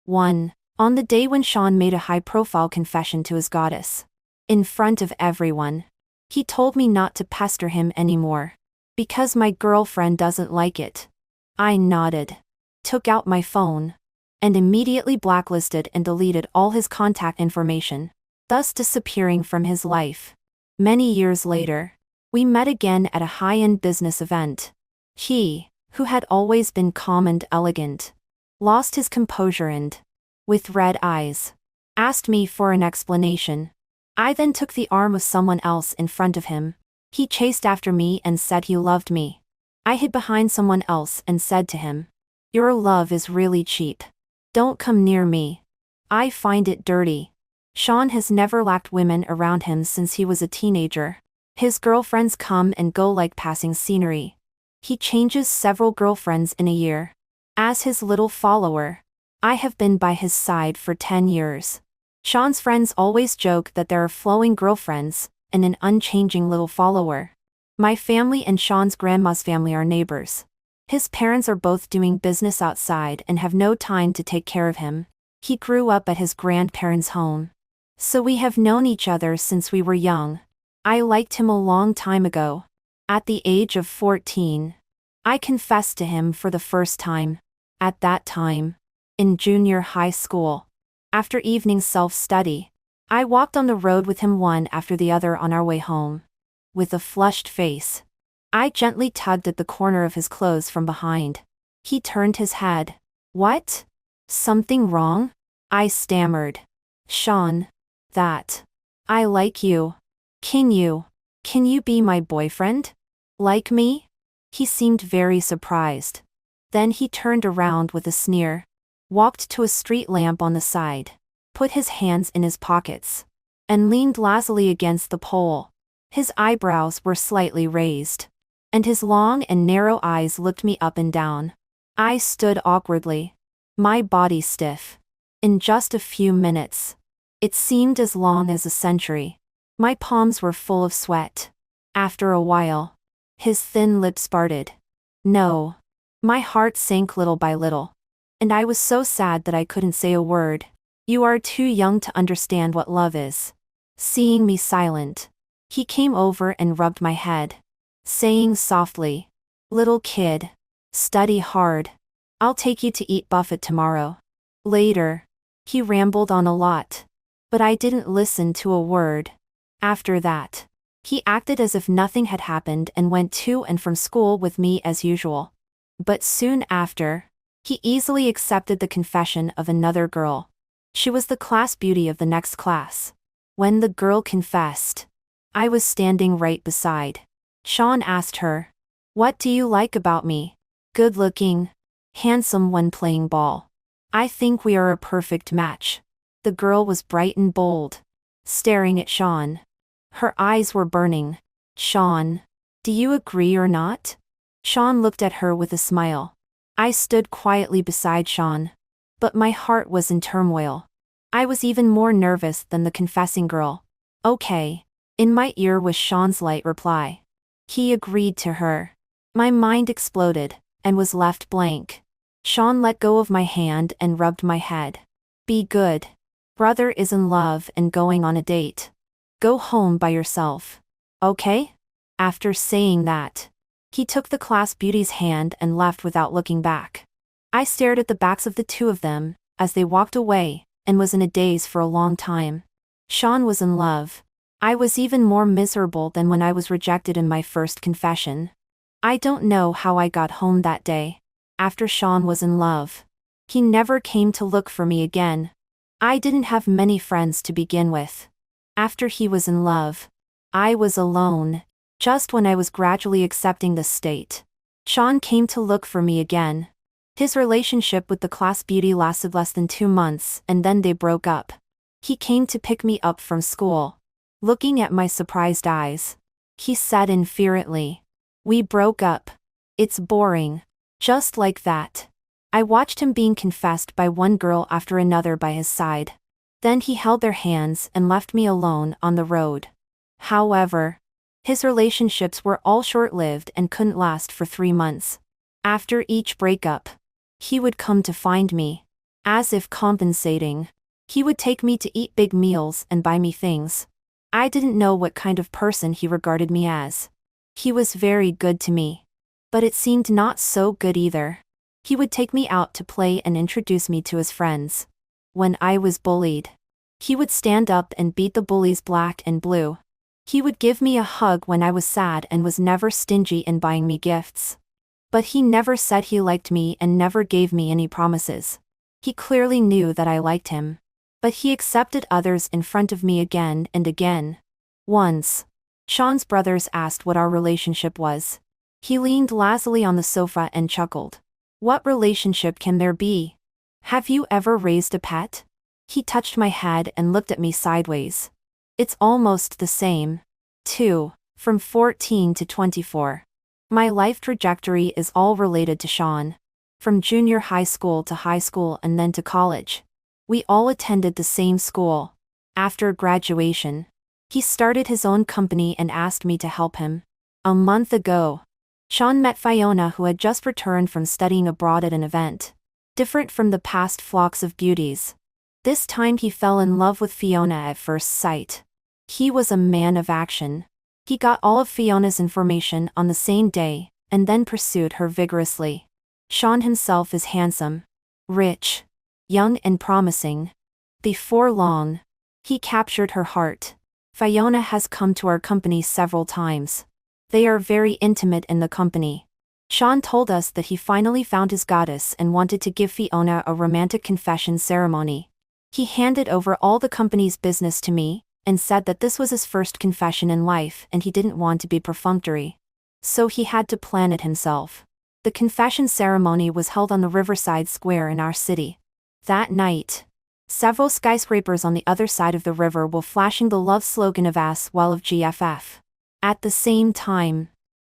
1. On the day when Sean made a high-profile confession to his goddess. In front of everyone. He told me not to pester him anymore. Because my girlfriend doesn't like it. I nodded. Took out my phone. And immediately blacklisted and deleted all his contact information, thus disappearing from his life. Many years later, we met again at a high-end business event. He, who had always been calm and elegant, lost his composure and, with red eyes, asked me for an explanation. I then took the arm of someone else in front of him. He chased after me and said he loved me. I hid behind someone else and said to him, "Your love is really cheap. Don't come near me. I find it dirty." Sean has never lacked women around him since he was a teenager. His girlfriends come and go like passing scenery. He changes several girlfriends in a year. As his little follower, I have been by his side for 10 years. Sean's friends always joke that there are flowing girlfriends and an unchanging little follower. My family and Sean's grandma's family are neighbors. His parents are both doing business outside and have no time to take care of him. He grew up at his grandparents' home. So we have known each other since we were young. I liked him a long time ago. At the age of 14, I confessed to him for the first time. At that time, in junior high school. After evening self-study, I walked on the road with him one after the other on our way home. With a flushed face, I gently tugged at the corner of his clothes from behind. He turned his head. "What? Something wrong?" I stammered. "Sean, I like you. Can you be my boyfriend? Like me?" He seemed very surprised. Then he turned around with a sneer, walked to a street lamp on the side, put his hands in his pockets, and leaned lazily against the pole. His eyebrows were slightly raised, and his long and narrow eyes looked me up and down. I stood awkwardly, my body stiff. In just a few minutes, it seemed as long as a century, my palms were full of sweat. After a while, his thin lips parted. No. My heart sank little by little. And I was so sad that I couldn't say a word. "You are too young to understand what love is." Seeing me silent, he came over and rubbed my head, saying softly, "Little kid, study hard. I'll take you to eat buffet tomorrow." Later, he rambled on a lot, but I didn't listen to a word. After that, he acted as if nothing had happened and went to and from school with me as usual. But soon after, he easily accepted the confession of another girl. She was the class beauty of the next class. When the girl confessed, I was standing right beside. Sean asked her, "What do you like about me?" "Good looking, handsome when playing ball. I think we are a perfect match." The girl was bright and bold, staring at Sean. Her eyes were burning. "Sean, do you agree or not?" Sean looked at her with a smile. I stood quietly beside Sean, but my heart was in turmoil. I was even more nervous than the confessing girl. "Okay." In my ear was Sean's light reply. He agreed to her. My mind exploded, and was left blank. Sean let go of my hand and rubbed my head. "Be good. Brother is in love and going on a date. Go home by yourself. Okay?" After saying that, he took the class beauty's hand and left without looking back. I stared at the backs of the two of them, as they walked away, and was in a daze for a long time. Sean was in love. I was even more miserable than when I was rejected in my first confession. I don't know how I got home that day. After Sean was in love, he never came to look for me again. I didn't have many friends to begin with. After he was in love, I was alone. Just when I was gradually accepting this state, Sean came to look for me again. His relationship with the class beauty lasted less than 2 months, and then they broke up. He came to pick me up from school. Looking at my surprised eyes, he said infuriately, "We broke up. It's boring." Just like that, I watched him being confessed by one girl after another by his side. Then he held their hands and left me alone on the road. However, his relationships were all short-lived and couldn't last for 3 months. After each breakup, he would come to find me. As if compensating. He would take me to eat big meals and buy me things. I didn't know what kind of person he regarded me as. He was very good to me. But it seemed not so good either. He would take me out to play and introduce me to his friends. When I was bullied, he would stand up and beat the bullies black and blue. He would give me a hug when I was sad and was never stingy in buying me gifts. But he never said he liked me and never gave me any promises. He clearly knew that I liked him. But he accepted others in front of me again and again. Once, Sean's brothers asked what our relationship was. He leaned lazily on the sofa and chuckled. What relationship can there be? Have you ever raised a pet? He touched my head and looked at me sideways. It's almost the same. 2. From 14 to 24. My life trajectory is all related to Sean. From junior high school to high school and then to college. We all attended the same school. After graduation, he started his own company and asked me to help him. A month ago, Sean met Fiona, who had just returned from studying abroad at an event. Different from the past flocks of beauties. This time he fell in love with Fiona at first sight. He was a man of action. He got all of Fiona's information on the same day, and then pursued her vigorously. Sean himself is handsome, rich, young and promising. Before long, he captured her heart. Fiona has come to our company several times. They are very intimate in the company. Sean told us that he finally found his goddess and wanted to give Fiona a romantic confession ceremony. He handed over all the company's business to me, and said that this was his first confession in life and he didn't want to be perfunctory. So he had to plan it himself. The confession ceremony was held on the Riverside Square in our city. That night, several skyscrapers on the other side of the river were flashing the love slogan of AS while of GFF. At the same time,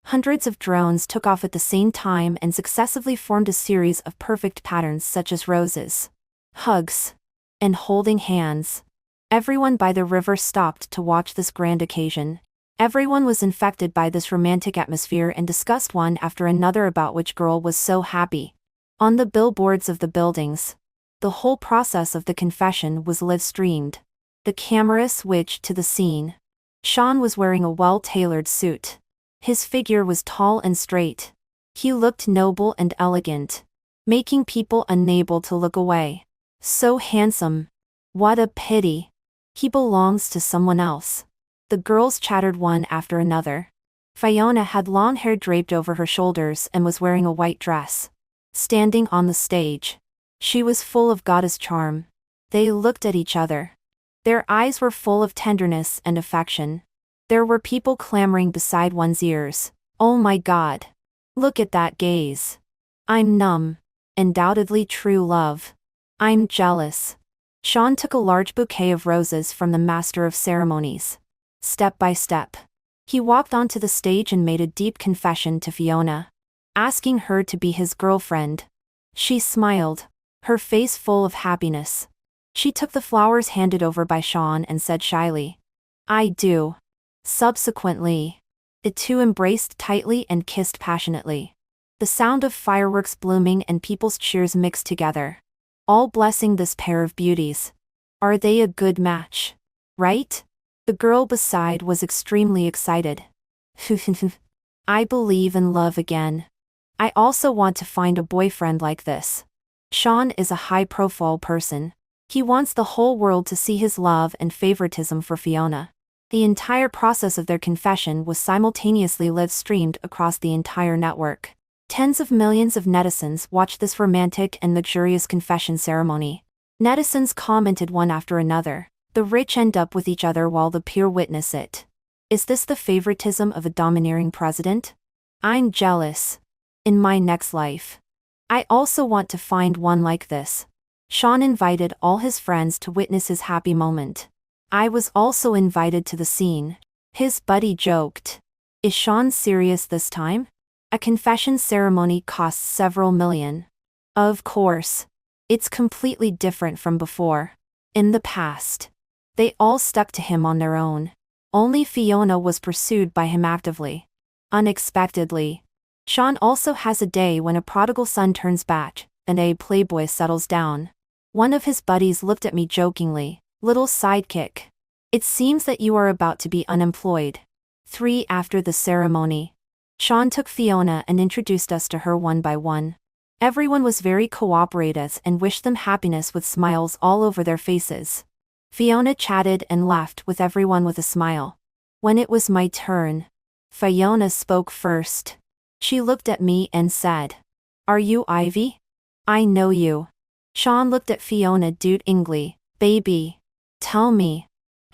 hundreds of drones took off at the same time and successively formed a series of perfect patterns such as roses, hugs, and holding hands. Everyone by the river stopped to watch this grand occasion. Everyone was infected by this romantic atmosphere and discussed one after another about which girl was so happy. On the billboards of the buildings, the whole process of the confession was live-streamed. The camera switched to the scene. Sean was wearing a well-tailored suit. His figure was tall and straight. He looked noble and elegant, making people unable to look away. So handsome. What a pity. He belongs to someone else. The girls chattered one after another. Fiona had long hair draped over her shoulders and was wearing a white dress. Standing on the stage, she was full of goddess charm. They looked at each other. Their eyes were full of tenderness and affection. There were people clamoring beside one's ears. Oh my God. Look at that gaze. I'm numb. Undoubtedly true love. I'm jealous. Sean took a large bouquet of roses from the master of ceremonies. Step by step, he walked onto the stage and made a deep confession to Fiona, asking her to be his girlfriend. She smiled, her face full of happiness. She took the flowers handed over by Sean and said shyly, "I do." Subsequently, the two embraced tightly and kissed passionately. The sound of fireworks blooming and people's cheers mixed together, all blessing this pair of beauties. Are they a good match? Right? The girl beside was extremely excited. I believe in love again. I also want to find a boyfriend like this. Sean is a high-profile person. He wants the whole world to see his love and favoritism for Fiona. The entire process of their confession was simultaneously live-streamed across the entire network. Tens of millions of netizens watched this romantic and luxurious confession ceremony. Netizens commented one after another. The rich end up with each other while the poor witness it. Is this the favoritism of a domineering president? I'm jealous. In my next life, I also want to find one like this. Sean invited all his friends to witness his happy moment. I was also invited to the scene. His buddy joked, "Is Sean serious this time? A confession ceremony costs several million." Of course. It's completely different from before. In the past, they all stuck to him on their own. Only Fiona was pursued by him actively. Unexpectedly, Sean also has a day when a prodigal son turns back, and a playboy settles down. One of his buddies looked at me jokingly. Little sidekick. It seems that you are about to be unemployed. 3 After the ceremony, Sean took Fiona and introduced us to her one by one. Everyone was very cooperative and wished them happiness with smiles all over their faces. Fiona chatted and laughed with everyone with a smile. When it was my turn, Fiona spoke first. She looked at me and said, "Are you Ivy? I know you." Sean looked at Fiona doubtingly. "Baby, tell me,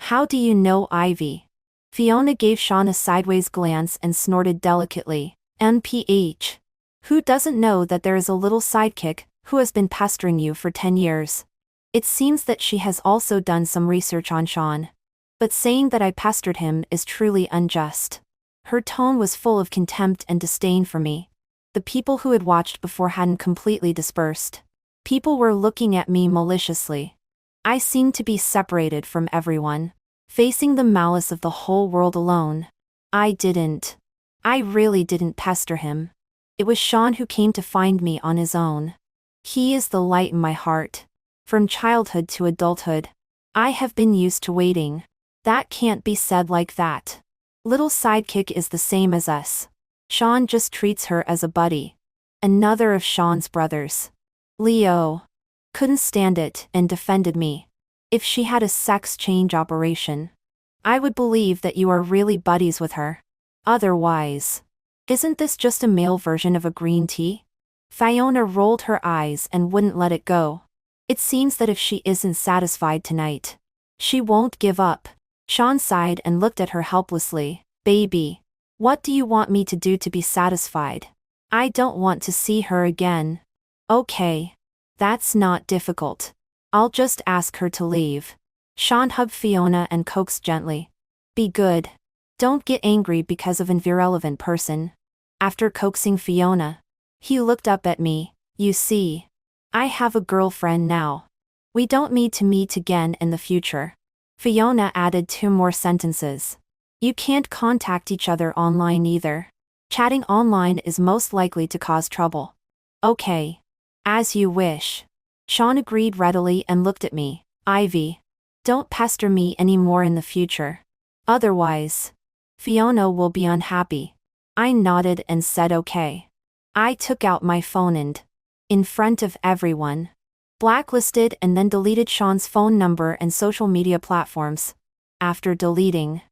how do you know Ivy?" Fiona gave Sean a sideways glance and snorted delicately. "MPH. Who doesn't know that there is a little sidekick who has been pestering you for 10 years? It seems that she has also done some research on Sean. But saying that I pestered him is truly unjust." Her tone was full of contempt and disdain for me. The people who had watched before hadn't completely dispersed. People were looking at me maliciously. I seemed to be separated from everyone, facing the malice of the whole world alone. I really didn't pester him. It was Sean who came to find me on his own. He is the light in my heart. From childhood to adulthood, I have been used to waiting. That can't be said like that. Little sidekick is the same as us. Sean just treats her as a buddy. Another of Sean's brothers, Leo, couldn't stand it and defended me. If she had a sex change operation, I would believe that you are really buddies with her. Otherwise, isn't this just a male version of a green tea? Fiona rolled her eyes and wouldn't let it go. It seems that if she isn't satisfied tonight, she won't give up. Sean sighed and looked at her helplessly. "Baby, what do you want me to do to be satisfied? I don't want to see her again." "Okay. That's not difficult. I'll just ask her to leave." Sean hugged Fiona and coaxed gently. "Be good. Don't get angry because of an irrelevant person." After coaxing Fiona, he looked up at me. "You see, I have a girlfriend now. We don't need to meet again in the future." Fiona added 2 more sentences. "You can't contact each other online either. Chatting online is most likely to cause trouble." "Okay. As you wish." Sean agreed readily and looked at me. "Ivy, don't pester me anymore in the future. Otherwise, Fiona will be unhappy." I nodded and said okay. I took out my phone and, in front of everyone, blacklisted and then deleted Sean's phone number and social media platforms. After deleting,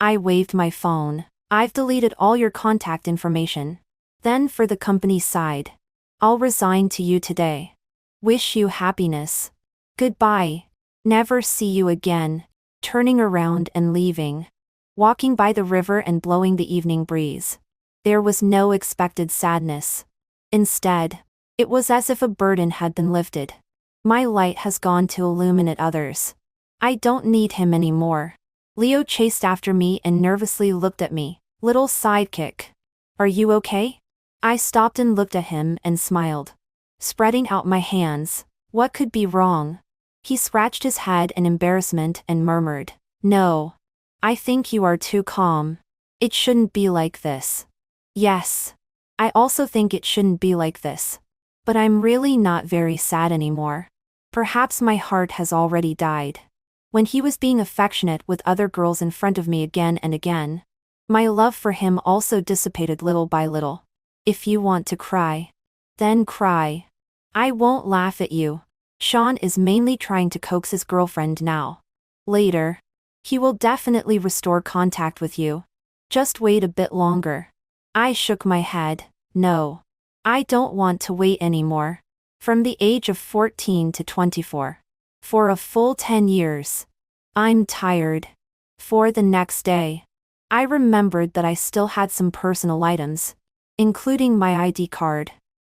I waved my phone. "I've deleted all your contact information." Then for the company side, "I'll resign to you today. Wish you happiness. Goodbye. Never see you again." Turning around and leaving. Walking by the river and blowing the evening breeze. There was no expected sadness. Instead, it was as if a burden had been lifted. My light has gone to illuminate others. I don't need him anymore. Leo chased after me and nervously looked at me. "Little sidekick. Are you okay?" I stopped and looked at him and smiled, spreading out my hands. What could be wrong? He scratched his head in embarrassment and murmured, "No. I think you are too calm. It shouldn't be like this." Yes. I also think it shouldn't be like this. But I'm really not very sad anymore. Perhaps my heart has already died. When he was being affectionate with other girls in front of me again and again, my love for him also dissipated little by little. If you want to cry, then cry. I won't laugh at you. Sean is mainly trying to coax his girlfriend now. Later, he will definitely restore contact with you. Just wait a bit longer. I shook my head. No. I don't want to wait anymore. From the age of 14 to 24. For a full 10 years. I'm tired. For the next day, I remembered that I still had some personal items, including my ID card,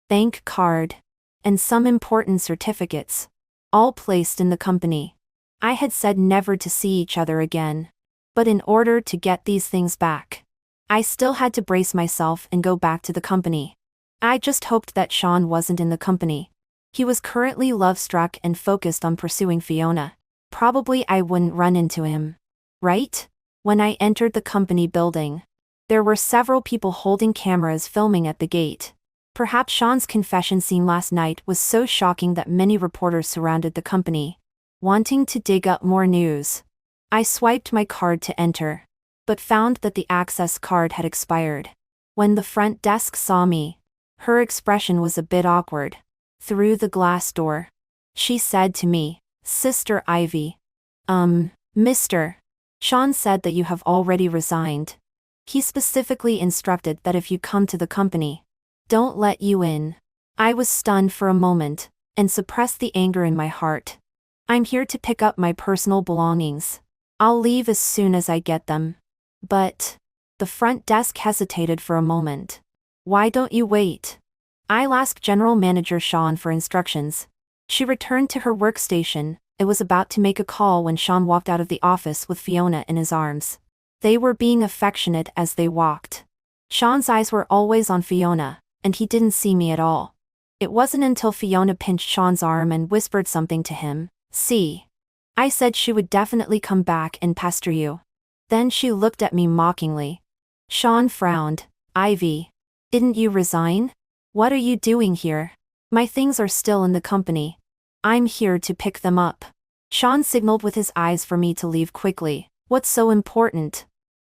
bank card, and some important certificates, all placed in the company. I had said never to see each other again. But in order to get these things back, I still had to brace myself and go back to the company. I just hoped that Sean wasn't in the company. He was currently love-struck and focused on pursuing Fiona. Probably I wouldn't run into him. Right? When I entered the company building, there were several people holding cameras filming at the gate. Perhaps Sean's confession scene last night was so shocking that many reporters surrounded the company, wanting to dig up more news. I swiped my card to enter, but found that the access card had expired. When the front desk saw me, her expression was a bit awkward. Through the glass door, she said to me, "Sister Ivy. Mr. Sean said that you have already resigned. He specifically instructed that if you come to the company, don't let you in." I was stunned for a moment, and suppressed the anger in my heart. "I'm here to pick up my personal belongings. I'll leave as soon as I get them." "But..." The front desk hesitated for a moment. "Why don't you wait?" I'll ask General Manager Sean for instructions. She returned to her workstation. It was about to make a call when Sean walked out of the office with Fiona in his arms. They were being affectionate as they walked. Sean's eyes were always on Fiona, and he didn't see me at all. It wasn't until Fiona pinched Sean's arm and whispered something to him. "See? I said she would definitely come back and pester you." Then she looked at me mockingly. Sean frowned. "Ivy, didn't you resign? What are you doing here?" "My things are still in the company. I'm here to pick them up." Sean signaled with his eyes for me to leave quickly. "What's so important?"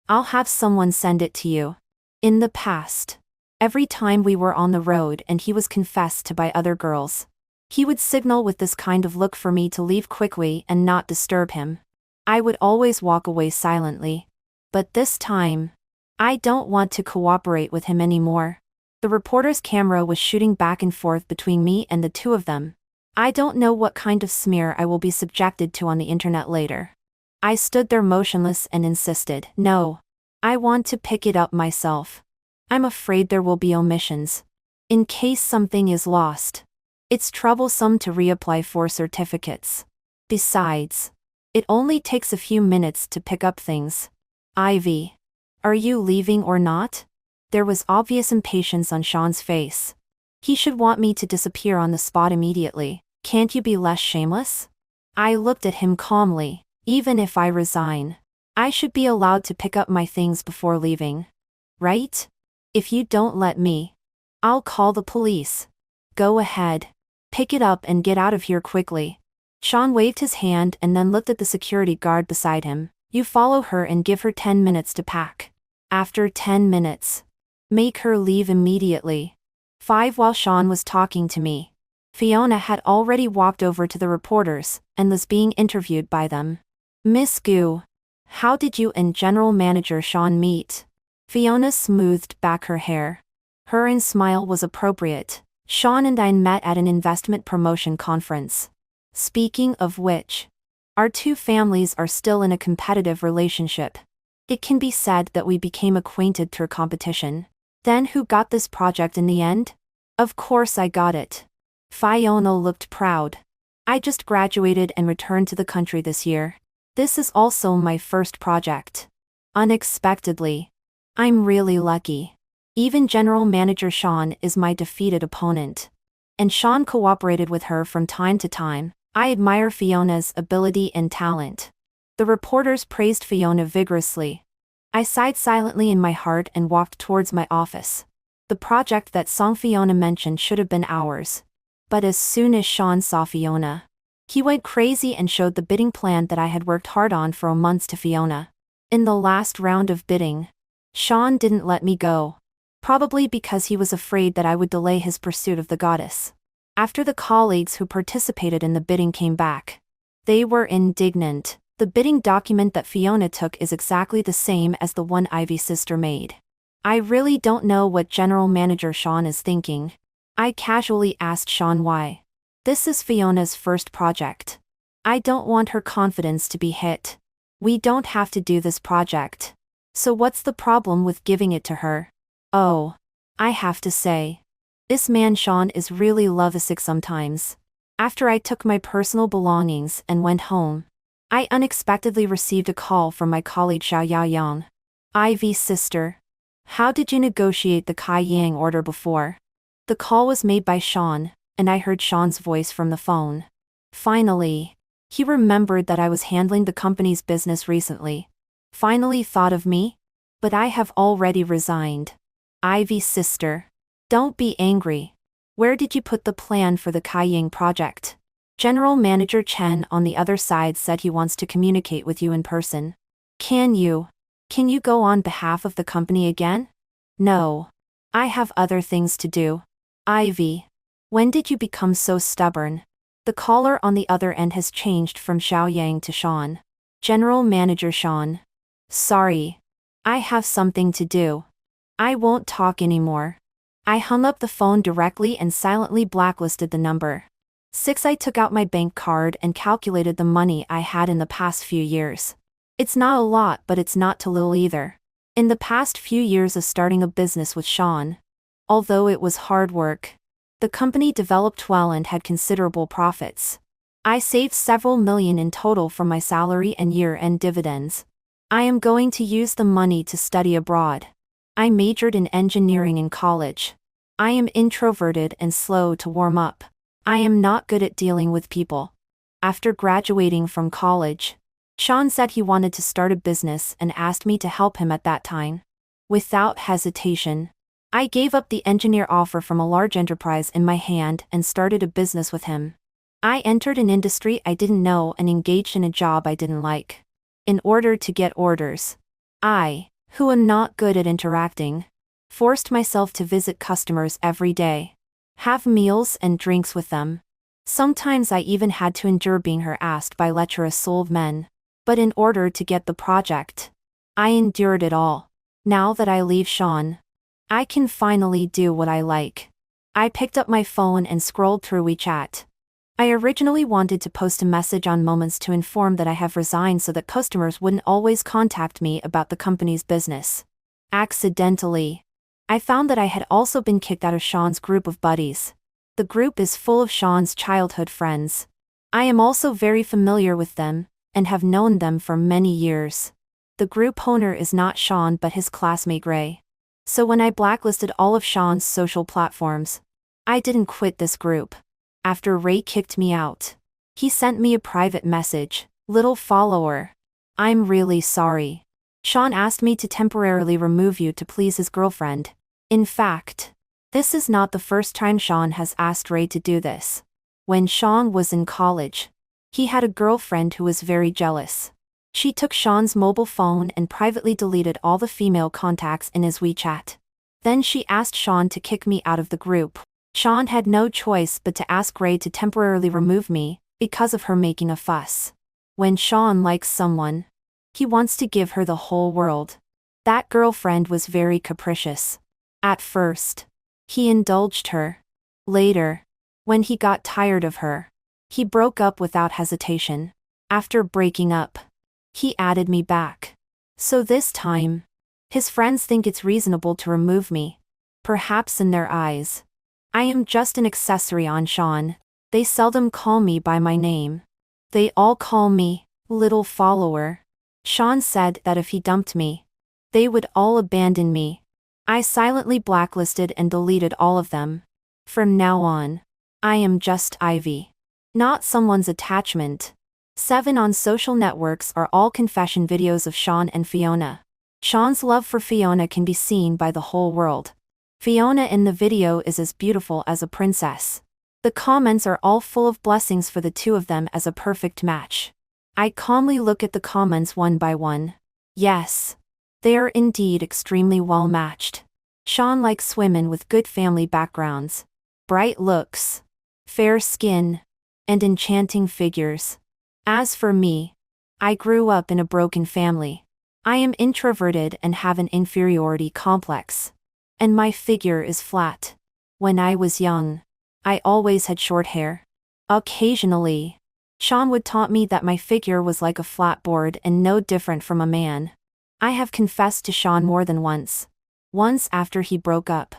"I'll have someone send it to you." In the past, every time we were on the road and he was confessed to by other girls, he would signal with this kind of look for me to leave quickly and not disturb him. I would always walk away silently. But this time, I don't want to cooperate with him anymore. The reporter's camera was shooting back and forth between me and the two of them. I don't know what kind of smear I will be subjected to on the internet later. I stood there motionless and insisted, "No. I want to pick it up myself. I'm afraid there will be omissions. In case something is lost. It's troublesome to reapply for certificates. Besides, it only takes a few minutes to pick up things." "Ivy, are you leaving or not?" There was obvious impatience on Sean's face. He should want me to disappear on the spot immediately. "Can't you be less shameless?" I looked at him calmly. "Even if I resign, I should be allowed to pick up my things before leaving. Right? If you don't let me, I'll call the police." "Go ahead. Pick it up and get out of here quickly." Sean waved his hand and then looked at the security guard beside him. "You follow her and give her 10 minutes to pack. After 10 minutes, make her leave immediately." 5 While Sean was talking to me, Fiona had already walked over to the reporters and was being interviewed by them. "Miss Gu, how did you and General Manager Sean meet?" Fiona smoothed back her hair. Her smile was appropriate. "Sean and I met at an investment promotion conference. Speaking of which, our two families are still in a competitive relationship. It can be said that we became acquainted through competition." "Then who got this project in the end?" "Of course I got it." Fiona looked proud. "I just graduated and returned to the country this year. This is also my first project." Unexpectedly. "I'm really lucky. Even General Manager Sean is my defeated opponent. And Sean cooperated with her from time to time. I admire Fiona's ability and talent." The reporters praised Fiona vigorously. I sighed silently in my heart and walked towards my office. The project that Song Fiona mentioned should have been ours. But as soon as Sean saw Fiona, he went crazy and showed the bidding plan that I had worked hard on for months to Fiona. In the last round of bidding, Sean didn't let me go. Probably because he was afraid that I would delay his pursuit of the goddess. After the colleagues who participated in the bidding came back, they were indignant. The bidding document that Fiona took is exactly the same as the one Ivy's sister made. I really don't know what General Manager Sean is thinking. I casually asked Sean why. This is Fiona's first project. I don't want her confidence to be hit. We don't have to do this project. So what's the problem with giving it to her? Oh, I have to say, this man Sean is really lovesick sometimes. After I took my personal belongings and went home, I unexpectedly received a call from my colleague Xiao Yaoyang. "Ivy's sister. How did you negotiate the Kai Yang order before?" The call was made by Sean, and I heard Sean's voice from the phone. Finally, he remembered that I was handling the company's business recently. Finally thought of me? But I have already resigned. "Ivy's sister. Don't be angry. Where did you put the plan for the Kaiying project? General Manager Chen on the other side said he wants to communicate with you in person. Can you go on behalf of the company again? No. I have other things to do. Ivy. When did you become so stubborn? The caller on the other end has changed from Xiao Yang to Sean. General Manager Sean. Sorry. I have something to do. I won't talk anymore. I hung up the phone directly and silently blacklisted the number. 6. I took out my bank card and calculated the money I had in the past few years. It's not a lot, but it's not too little either. In the past few years of starting a business with Sean, although it was hard work, the company developed well and had considerable profits. I saved several million in total from my salary and year-end dividends. I am going to use the money to study abroad. I majored in engineering in college. I am introverted and slow to warm up. I am not good at dealing with people. After graduating from college, Sean said he wanted to start a business and asked me to help him at that time. Without hesitation, I gave up the engineer offer from a large enterprise in my hand and started a business with him. I entered an industry I didn't know and engaged in a job I didn't like. In order to get orders, I, who am not good at interacting, forced myself to visit customers every day, have meals and drinks with them. Sometimes I even had to endure being harassed by lecherous souled men. But in order to get the project, I endured it all. Now that I leave Sean, I can finally do what I like. I picked up my phone and scrolled through WeChat. I originally wanted to post a message on Moments to inform that I have resigned so that customers wouldn't always contact me about the company's business. Accidentally, I found that I had also been kicked out of Sean's group of buddies. The group is full of Sean's childhood friends. I am also very familiar with them, and have known them for many years. The group owner is not Sean but his classmate Ray. So when I blacklisted all of Sean's social platforms, I didn't quit this group. After Ray kicked me out, he sent me a private message, "Little follower. I'm really sorry. Sean asked me to temporarily remove you to please his girlfriend." In fact, this is not the first time Sean has asked Ray to do this. When Sean was in college, he had a girlfriend who was very jealous. She took Sean's mobile phone and privately deleted all the female contacts in his WeChat. Then she asked Sean to kick me out of the group. Sean had no choice but to ask Ray to temporarily remove me, because of her making a fuss. When Sean likes someone, he wants to give her the whole world. That girlfriend was very capricious. At first, he indulged her. Later, when he got tired of her, he broke up without hesitation. After breaking up, he added me back. So this time, his friends think it's reasonable to remove me. Perhaps in their eyes, I am just an accessory on Sean. They seldom call me by my name. They all call me, little follower. Sean said that if he dumped me, they would all abandon me. I silently blacklisted and deleted all of them. From now on, I am just Ivy. Not someone's attachment. 7 on social networks are all confession videos of Sean and Fiona. Sean's love for Fiona can be seen by the whole world. Fiona in the video is as beautiful as a princess. The comments are all full of blessings for the two of them as a perfect match. I calmly look at the comments one by one. Yes, they are indeed extremely well matched. Sean likes women with good family backgrounds, bright looks, fair skin, and enchanting figures. As for me, I grew up in a broken family. I am introverted and have an inferiority complex. And my figure is flat. When I was young, I always had short hair. Occasionally, Sean would taunt me that my figure was like a flat board and no different from a man. I have confessed to Sean more than once. Once after he broke up,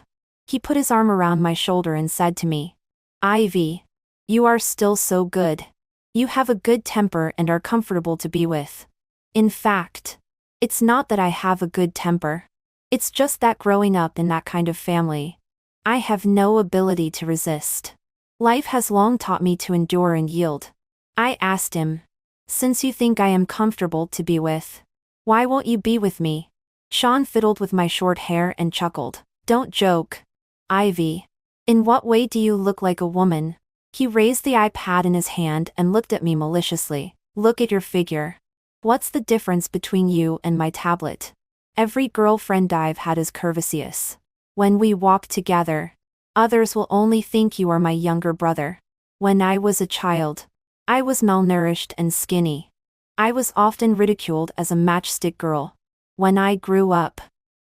he put his arm around my shoulder and said to me, "Ivy, you are still so good. You have a good temper and are comfortable to be with." In fact, it's not that I have a good temper. It's just that growing up in that kind of family, I have no ability to resist. Life has long taught me to endure and yield. I asked him, "Since you think I am comfortable to be with, why won't you be with me?" Sean fiddled with my short hair and chuckled. "Don't joke. Ivy. In what way do you look like a woman? He raised the iPad in his hand and looked at me maliciously. Look at your figure. What's the difference between you and my tablet? Every girlfriend I've had is curvaceous. When we walk together, others will only think you are my younger brother. When I was a child, I was malnourished and skinny. I was often ridiculed as a matchstick girl. When I grew up,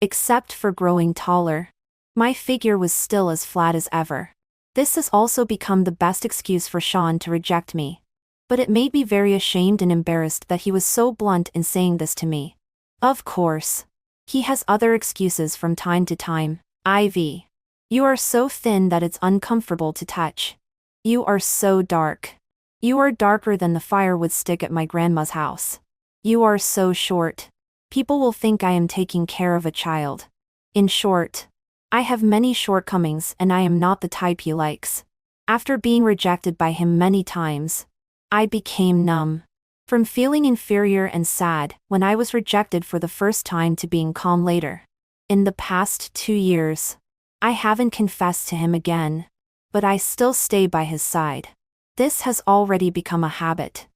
except for growing taller, my figure was still as flat as ever. This has also become the best excuse for Sean to reject me. But it made me very ashamed and embarrassed that he was so blunt in saying this to me. Of course, he has other excuses from time to time. Ivy. You are so thin that it's uncomfortable to touch. You are so dark. You are darker than the firewood stick at my grandma's house. You are so short. People will think I am taking care of a child. In short, I have many shortcomings and I am not the type he likes. After being rejected by him many times, I became numb. From feeling inferior and sad when I was rejected for the first time to being calm later. In the past 2 years, I haven't confessed to him again, but I still stay by his side. This has already become a habit.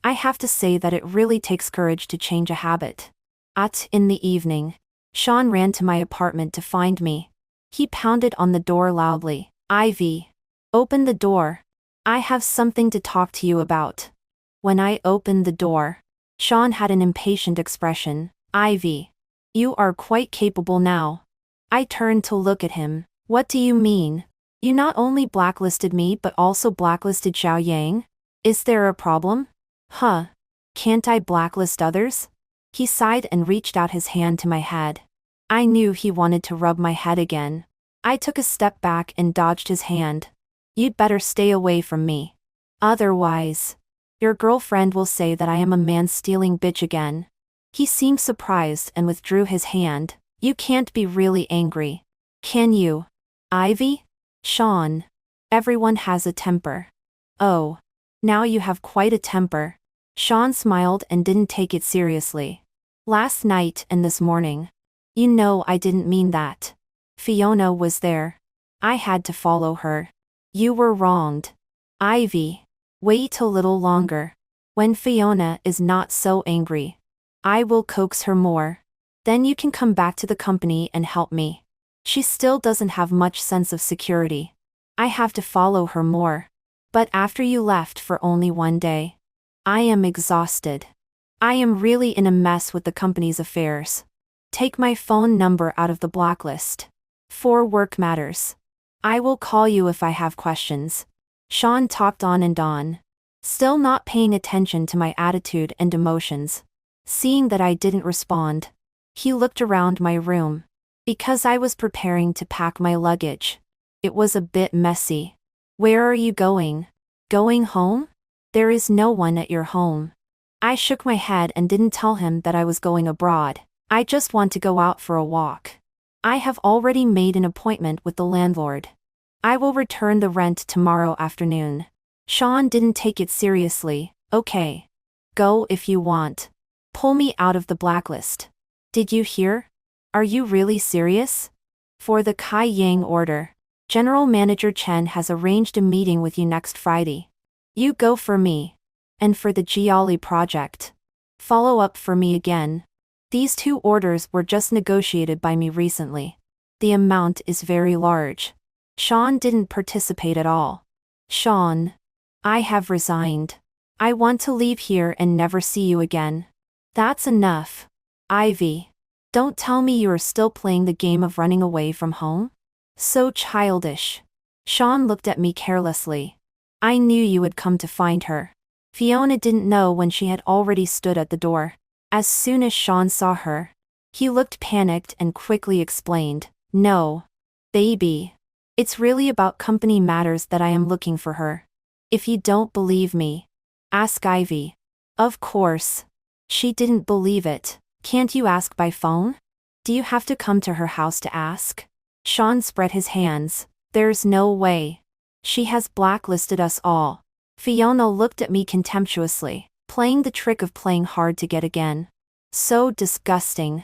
I have to say that it really takes courage to change a habit. In the evening, Sean ran to my apartment to find me. He pounded on the door loudly. Ivy. Open the door. I have something to talk to you about. When I opened the door, Sean had an impatient expression. Ivy. You are quite capable now. I turned to look at him. What do you mean? You not only blacklisted me but also blacklisted Xiao Yang? Is there a problem? Can't I blacklist others? He sighed and reached out his hand to my head. I knew he wanted to rub my head again. I took a step back and dodged his hand. You'd better stay away from me. Otherwise, your girlfriend will say that I am a man-stealing bitch again. He seemed surprised and withdrew his hand. You can't be really angry, can you? Ivy? Sean. Everyone has a temper. Oh. Now you have quite a temper. Sean smiled and didn't take it seriously. Last night and this morning. You know I didn't mean that. Fiona was there. I had to follow her. You were wronged. Ivy. Wait a little longer. When Fiona is not so angry, I will coax her more. Then you can come back to the company and help me. She still doesn't have much sense of security. I have to follow her more. But after you left for only 1 day, I am exhausted. I am really in a mess with the company's affairs. Take my phone number out of the blacklist. For work matters. I will call you if I have questions. Sean talked on and on, still not paying attention to my attitude and emotions. Seeing that I didn't respond, he looked around my room. Because I was preparing to pack my luggage. It was a bit messy. Where are you going? Going home? There is no one at your home. I shook my head and didn't tell him that I was going abroad. I just want to go out for a walk. I have already made an appointment with the landlord. I will return the rent tomorrow afternoon. Sean didn't take it seriously. Okay. Go if you want. Pull me out of the blacklist. Did you hear? Are you really serious? For the Kai Yang order, General Manager Chen has arranged a meeting with you next Friday. You go for me. And for the Jiali project, follow up for me again. These 2 orders were just negotiated by me recently. The amount is very large. Sean didn't participate at all. Sean. I have resigned. I want to leave here and never see you again. That's enough. Ivy. Don't tell me you are still playing the game of running away from home? So childish. Sean looked at me carelessly. I knew you would come to find her. Fiona didn't know when she had already stood at the door. As soon as Sean saw her, he looked panicked and quickly explained, No. Baby. It's really about company matters that I am looking for her. If you don't believe me, ask Ivy. Of course. She didn't believe it. Can't you ask by phone? Do you have to come to her house to ask? Sean spread his hands. There's no way. She has blacklisted us all. Fiona looked at me contemptuously, playing the trick of playing hard to get again. So disgusting.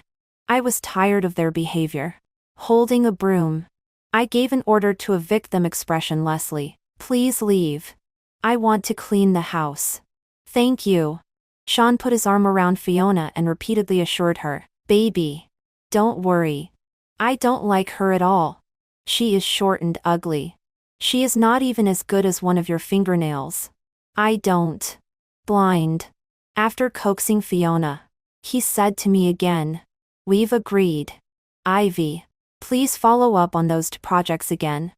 I was tired of their behavior. Holding a broom. I gave an order to evict them expressionlessly. Please leave. I want to clean the house. Thank you. Sean put his arm around Fiona and repeatedly assured her, baby. Don't worry. I don't like her at all. She is short and ugly. She is not even as good as one of your fingernails. I don't. Blind. After coaxing Fiona, he said to me again. We've agreed. Ivy. Please follow up on those two projects again.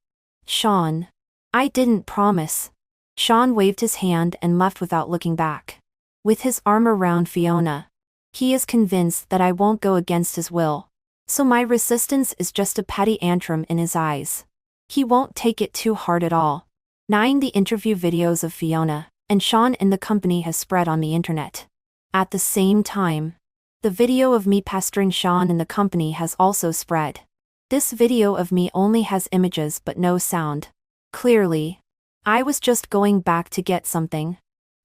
Sean. I didn't promise. Sean waved his hand and left without looking back. With his arm around Fiona. He is convinced that I won't go against his will. So my resistance is just a petty tantrum in his eyes. He won't take it too hard at all. 9. The interview videos of Fiona and Sean in the company has spread on the internet. At the same time, the video of me pestering Sean in the company has also spread. This video of me only has images but no sound. Clearly, I was just going back to get something.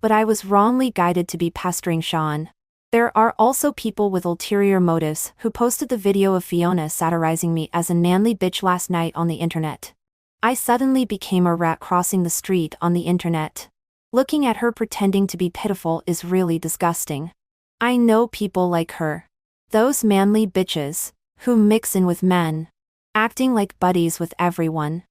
But I was wrongly guided to be pestering Sean. There are also people with ulterior motives who posted the video of Fiona satirizing me as a manly bitch last night on the internet. I suddenly became a rat crossing the street on the internet. Looking at her pretending to be pitiful is really disgusting. I know people like her. Those manly bitches, who mix in with men. Acting like buddies with everyone.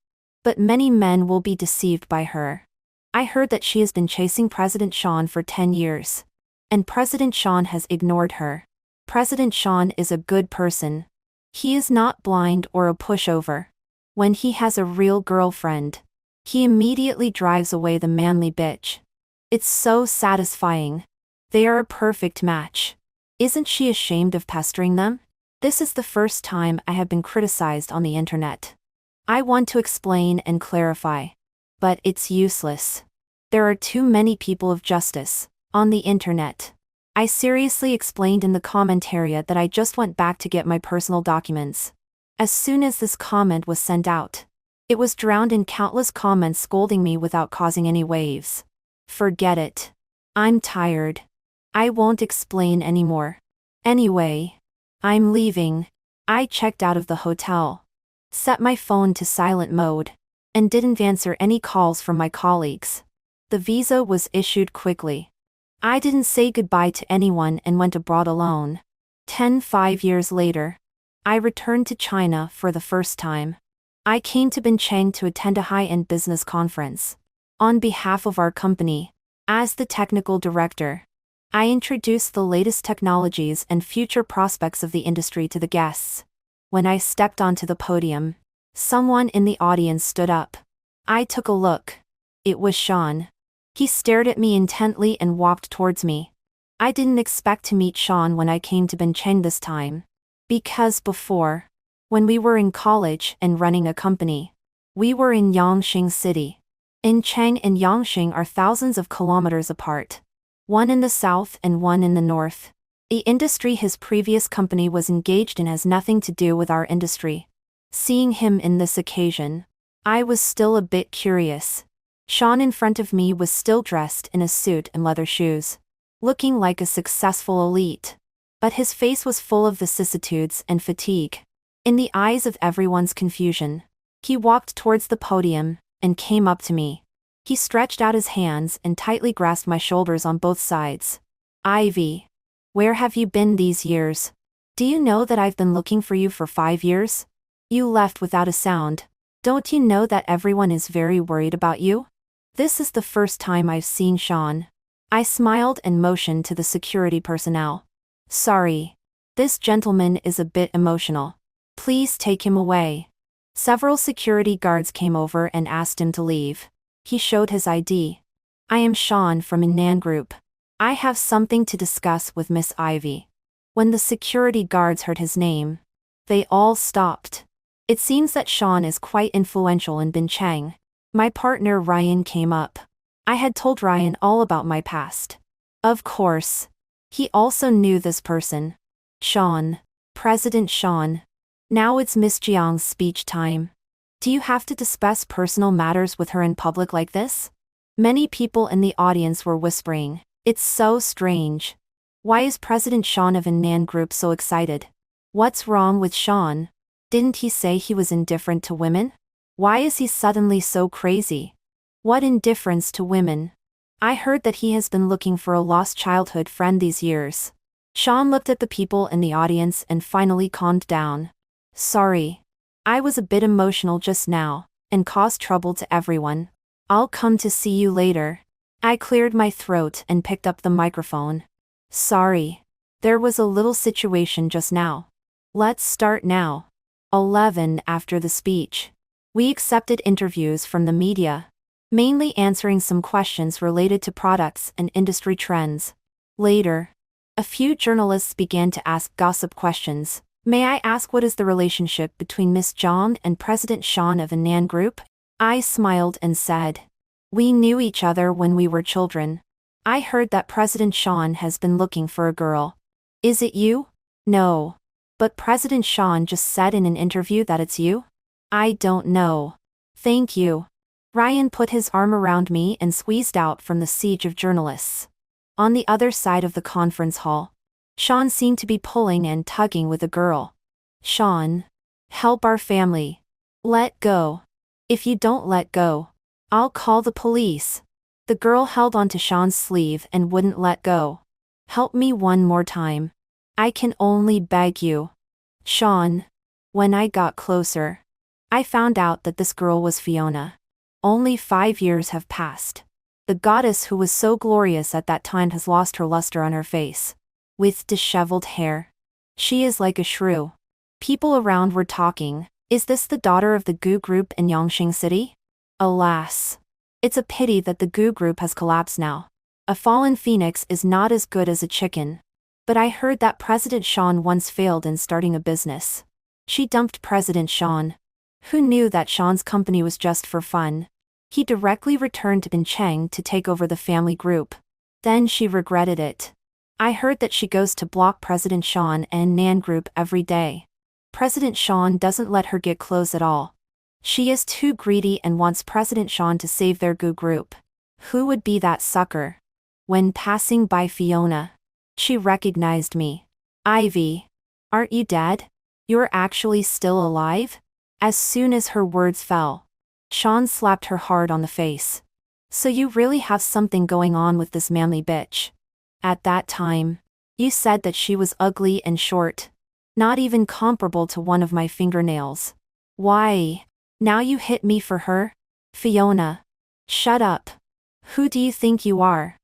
But many men will be deceived by her. I heard that she has been chasing President Sean for 10 years. And President Sean has ignored her. President Sean is a good person. He is not blind or a pushover. When he has a real girlfriend, he immediately drives away the manly bitch. It's so satisfying. They are a perfect match. Isn't she ashamed of pestering them? This is the first time I have been criticized on the internet. I want to explain and clarify. But it's useless. There are too many people of justice on the internet. I seriously explained in the comment area that I just went back to get my personal documents. As soon as this comment was sent out, it was drowned in countless comments scolding me without causing any waves. Forget it. I'm tired. I won't explain anymore. Anyway, I'm leaving. I checked out of the hotel, set my phone to silent mode, and didn't answer any calls from my colleagues. The visa was issued quickly. I didn't say goodbye to anyone and went abroad alone. 5 years later, I returned to China for the first time. I came to Bincheng to attend a high-end business conference. On behalf of our company, as the technical director, I introduced the latest technologies and future prospects of the industry to the guests. When I stepped onto the podium, someone in the audience stood up. I took a look. It was Sean. He stared at me intently and walked towards me. I didn't expect to meet Sean when I came to Bincheng this time. Because before, when we were in college and running a company, we were in Yangqing City. Bincheng and Yangqing are thousands of kilometers apart. One in the south and one in the north. The industry his previous company was engaged in has nothing to do with our industry. Seeing him in this occasion, I was still a bit curious. Sean in front of me was still dressed in a suit and leather shoes, looking like a successful elite. But his face was full of vicissitudes and fatigue. In the eyes of everyone's confusion, he walked towards the podium and came up to me. He stretched out his hands and tightly grasped my shoulders on both sides. Ivy, where have you been these years? Do you know that I've been looking for you for 5 years? You left without a sound. Don't you know that everyone is very worried about you? This is the first time I've seen Sean. I smiled and motioned to the security personnel. Sorry. This gentleman is a bit emotional. Please take him away. Several security guards came over and asked him to leave. He showed his ID. I am Sean from Innan Group. I have something to discuss with Miss Ivy. When the security guards heard his name, they all stopped. It seems that Sean is quite influential in Bincheng. My partner Ryan came up. I had told Ryan all about my past. Of course. He also knew this person. Sean. President Sean. Now it's Miss Jiang's speech time. Do you have to discuss personal matters with her in public like this? Many people in the audience were whispering. It's so strange. Why is President Sean of Innan Group so excited? What's wrong with Sean? Didn't he say he was indifferent to women? Why is he suddenly so crazy? What indifference to women? I heard that he has been looking for a lost childhood friend these years. Sean looked at the people in the audience and finally calmed down. Sorry. I was a bit emotional just now, and caused trouble to everyone. I'll come to see you later. I cleared my throat and picked up the microphone. Sorry. There was a little situation just now. Let's start now. 11 After the speech. We accepted interviews from the media, mainly answering some questions related to products and industry trends. Later, a few journalists began to ask gossip questions. May I ask what is the relationship between Miss Zhang and President Sean of Anan Group? I smiled and said, we knew each other when we were children. I heard that President Sean has been looking for a girl. Is it you? No. But President Sean just said in an interview that it's you? I don't know. Thank you. Ryan put his arm around me and squeezed out from the siege of journalists. On the other side of the conference hall, Sean seemed to be pulling and tugging with a girl. Sean, help our family. Let go. If you don't let go, I'll call the police. The girl held onto Sean's sleeve and wouldn't let go. Help me one more time. I can only beg you. Sean. When I got closer, I found out that this girl was Fiona. Only 5 years have passed. The goddess who was so glorious at that time has lost her luster on her face. With disheveled hair. She is like a shrew. People around were talking, is this the daughter of the Gu Group in Yongqing City? Alas. It's a pity that the Gu Group has collapsed now. A fallen phoenix is not as good as a chicken. But I heard that President Sean once failed in starting a business. She dumped President Sean. Who knew that Sean's company was just for fun? He directly returned to Bincheng to take over the family group. Then she regretted it. I heard that she goes to block President Sean and Nan Group every day. President Sean doesn't let her get close at all. She is too greedy and wants President Sean to save their Gu Group. Who would be that sucker? When passing by Fiona, she recognized me. Ivy. Aren't you dead? You're actually still alive? As soon as her words fell, Sean slapped her hard on the face. So you really have something going on with this manly bitch. At that time, you said that she was ugly and short. Not even comparable to one of my fingernails. Why? Now you hit me for her? Fiona. Shut up. Who do you think you are?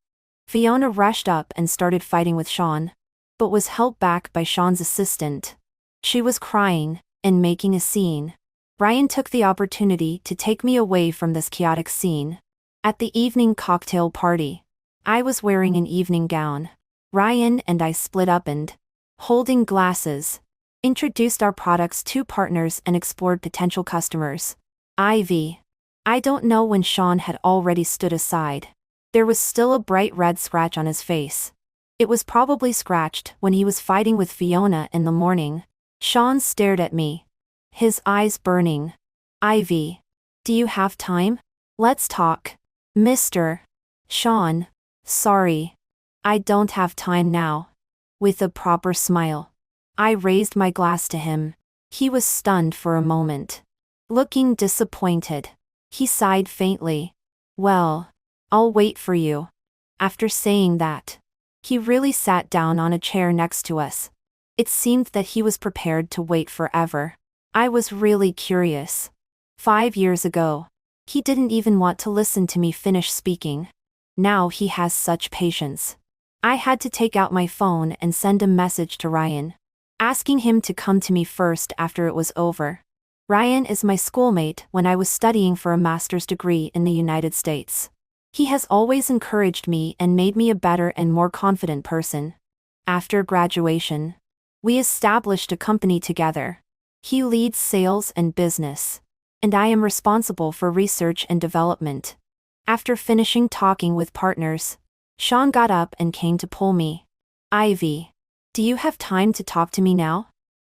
Fiona rushed up and started fighting with Sean, but was held back by Sean's assistant. She was crying and making a scene. Ryan took the opportunity to take me away from this chaotic scene. At the evening cocktail party, I was wearing an evening gown. Ryan and I split up and, holding glasses, introduced our products to partners and explored potential customers. Ivy. I don't know when Sean had already stood aside. There was still a bright red scratch on his face. It was probably scratched when he was fighting with Fiona in the morning. Sean stared at me, his eyes burning. Ivy. Do you have time? Let's talk. Mr. Sean. Sorry. I don't have time now. With a proper smile, I raised my glass to him. He was stunned for a moment. Looking disappointed, he sighed faintly. Well, I'll wait for you. After saying that, he really sat down on a chair next to us. It seemed that he was prepared to wait forever. I was really curious. 5 years ago, he didn't even want to listen to me finish speaking. Now he has such patience. I had to take out my phone and send a message to Ryan, asking him to come to me first after it was over. Ryan is my schoolmate when I was studying for a master's degree in the United States. He has always encouraged me and made me a better and more confident person. After graduation, we established a company together. He leads sales and business, and I am responsible for research and development. After finishing talking with partners, Sean got up and came to pull me. Ivy. Do you have time to talk to me now?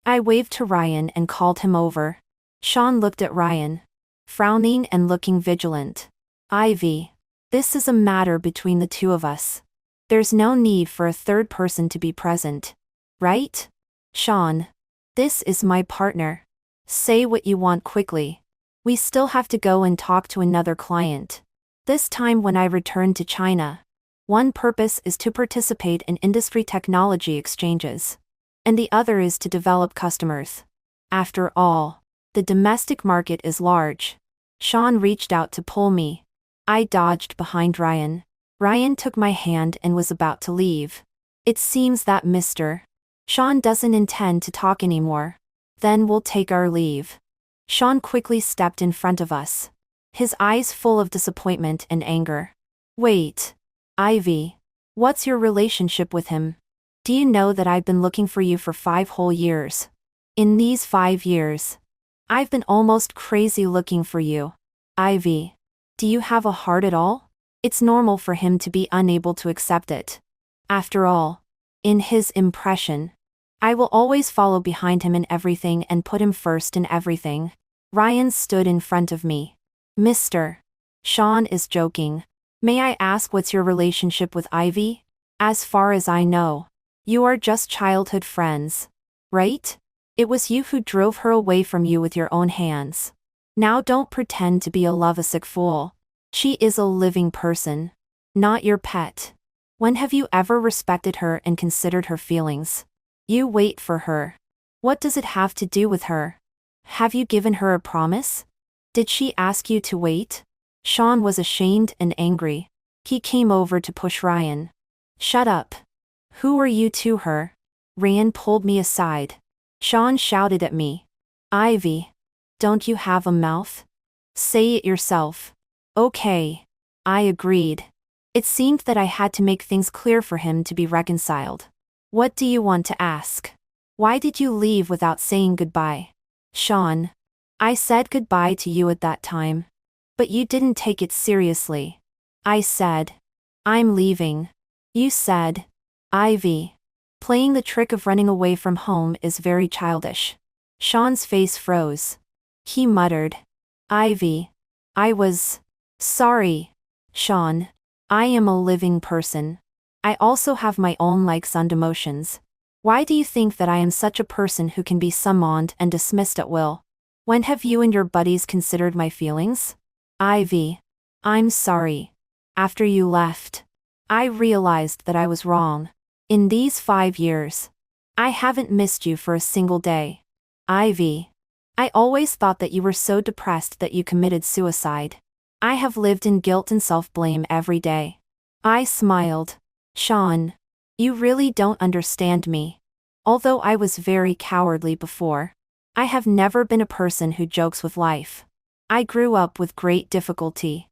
I waved to Ryan and called him over. Sean looked at Ryan, frowning and looking vigilant. Ivy. This is a matter between the two of us. There's no need for a third person to be present. Right? Sean. This is my partner. Say what you want quickly. We still have to go and talk to another client. This time when I return to China. One purpose is to participate in industry technology exchanges. And the other is to develop customers. After all, the domestic market is large. Sean reached out to pull me. I dodged behind Ryan. Ryan took my hand and was about to leave. It seems that Mr. Sean doesn't intend to talk anymore. Then we'll take our leave. Sean quickly stepped in front of us. His eyes full of disappointment and anger. Wait. Ivy. What's your relationship with him? Do you know that I've been looking for you for 5 whole years? In these 5 years, I've been almost crazy looking for you. Ivy. Do you have a heart at all? It's normal for him to be unable to accept it. After all, in his impression, I will always follow behind him in everything and put him first in everything. Ryan stood in front of me. Mr. Sean is joking. May I ask what's your relationship with Ivy? As far as I know, you are just childhood friends. Right? It was you who drove her away from you with your own hands. Now don't pretend to be a lovesick fool. She is a living person. Not your pet. When have you ever respected her and considered her feelings? You wait for her. What does it have to do with her? Have you given her a promise? Did she ask you to wait? Sean was ashamed and angry. He came over to push Ryan. Shut up. Who are you to her? Ryan pulled me aside. Sean shouted at me. Ivy. Don't you have a mouth? Say it yourself. Okay. I agreed. It seemed that I had to make things clear for him to be reconciled. What do you want to ask? Why did you leave without saying goodbye? Sean. I said goodbye to you at that time. But you didn't take it seriously. I said. I'm leaving. You said. Ivy. Playing the trick of running away from home is very childish. Sean's face froze. He muttered. Ivy. I was sorry. Sean. I am a living person. I also have my own likes and emotions. Why do you think that I am such a person who can be summoned and dismissed at will? When have you and your buddies considered my feelings? Ivy. I'm sorry. After you left, I realized that I was wrong. In these 5 years, I haven't missed you for a single day. Ivy. I always thought that you were so depressed that you committed suicide. I have lived in guilt and self-blame every day. I smiled. Sean. You really don't understand me. Although I was very cowardly before, I have never been a person who jokes with life. I grew up with great difficulty.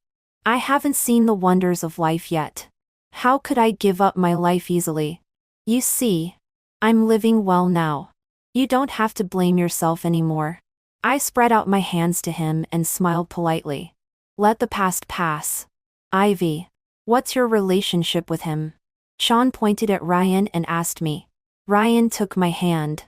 I haven't seen the wonders of life yet. How could I give up my life easily? You see, I'm living well now. You don't have to blame yourself anymore. I spread out my hands to him and smiled politely. Let the past pass. Ivy. What's your relationship with him? Sean pointed at Ryan and asked me. Ryan took my hand.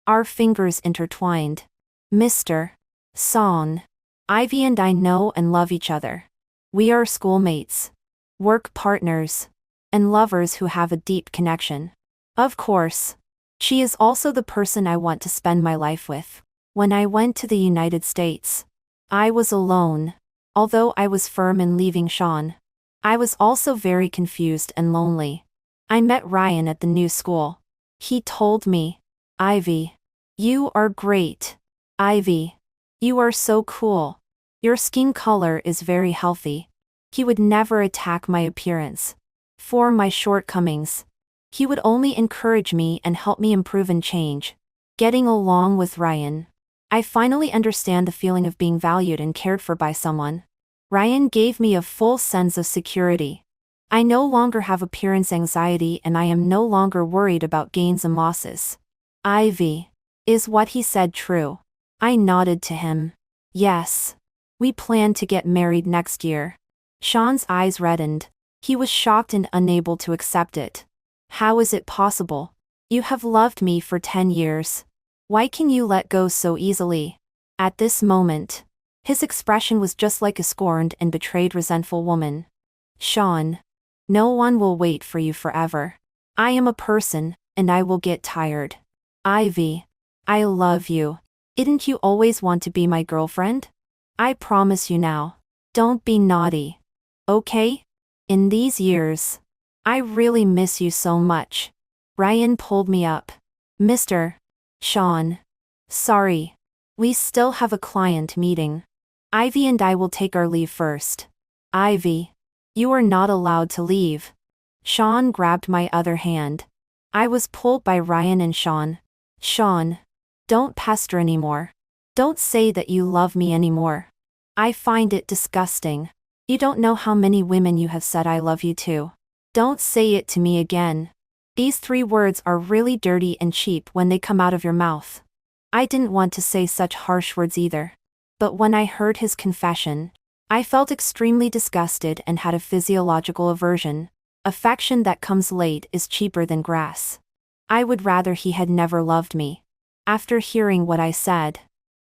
Our fingers intertwined. Mr. Song. Ivy and I know and love each other. We are schoolmates, work partners, and lovers who have a deep connection. Of course, she is also the person I want to spend my life with. When I went to the United States, I was alone. Although I was firm in leaving Sean, I was also very confused and lonely. I met Ryan at the new school. He told me, Ivy, you are great. Ivy, you are so cool. Your skin color is very healthy. He would never attack my appearance. For my shortcomings, he would only encourage me and help me improve and change. Getting along with Ryan, I finally understand the feeling of being valued and cared for by someone. Ryan gave me a full sense of security. I no longer have appearance anxiety and I am no longer worried about gains and losses. Ivy. Is what he said true? I nodded to him. Yes. We plan to get married next year. Sean's eyes reddened. He was shocked and unable to accept it. How is it possible? You have loved me for 10 years. Why can you let go so easily? At this moment, his expression was just like a scorned and betrayed resentful woman. Sean. No one will wait for you forever. I am a person, and I will get tired. Ivy. I love you. Didn't you always want to be my girlfriend? I promise you now. Don't be naughty. Okay? In these years. I really miss you so much. Ryan pulled me up. Mr. Sean. Sorry. We still have a client meeting. Ivy and I will take our leave first. Ivy. You are not allowed to leave. Sean grabbed my other hand. I was pulled by Ryan and Sean. Sean. Don't pester anymore. Don't say that you love me anymore. I find it disgusting. You don't know how many women you have said I love you to. Don't say it to me again. These 3 words are really dirty and cheap when they come out of your mouth. I didn't want to say such harsh words either. But when I heard his confession, I felt extremely disgusted and had a physiological aversion. Affection that comes late is cheaper than grass. I would rather he had never loved me. After hearing what I said,